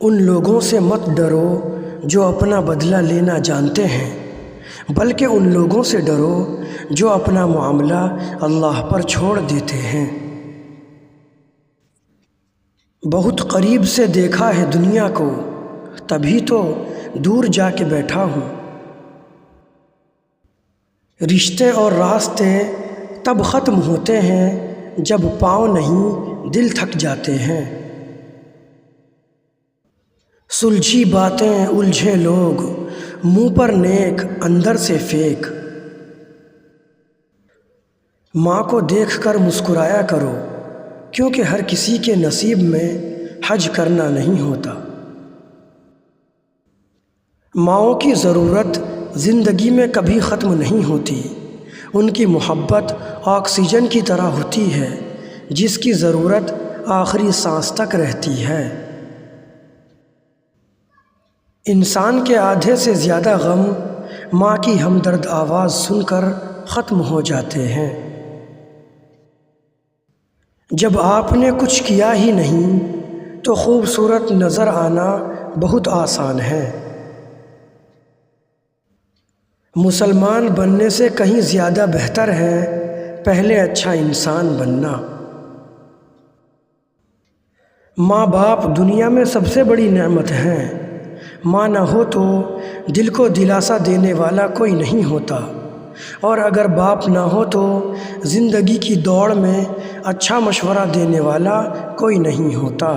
ان لوگوں سے مت ڈرو جو اپنا بدلہ لینا جانتے ہیں، بلکہ ان لوگوں سے ڈرو جو اپنا معاملہ اللہ پر چھوڑ دیتے ہیں۔ بہت قریب سے دیکھا ہے دنیا کو، تبھی تو دور جا کے بیٹھا ہوں۔ رشتے اور راستے تب ختم ہوتے ہیں جب پاؤں نہیں دل تھک جاتے ہیں۔ سلجھی باتیں الجھے لوگ، منہ پر نیک اندر سے فیک۔ ماں کو دیکھ کر مسکرایا کرو، کیونکہ ہر کسی کے نصیب میں حج کرنا نہیں ہوتا۔ ماؤں کی ضرورت زندگی میں کبھی ختم نہیں ہوتی، ان کی محبت آکسیجن کی طرح ہوتی ہے جس کی ضرورت آخری سانس تک رہتی ہے۔ انسان کے آدھے سے زیادہ غم ماں کی ہمدرد آواز سن کر ختم ہو جاتے ہیں۔ جب آپ نے کچھ کیا ہی نہیں تو خوبصورت نظر آنا بہت آسان ہے۔ مسلمان بننے سے کہیں زیادہ بہتر ہے پہلے اچھا انسان بننا۔ ماں باپ دنیا میں سب سے بڑی نعمت ہیں۔ ماں نہ ہو تو دل کو دلاسا دینے والا کوئی نہیں ہوتا، اور اگر باپ نہ ہو تو زندگی کی دوڑ میں اچھا مشورہ دینے والا کوئی نہیں ہوتا۔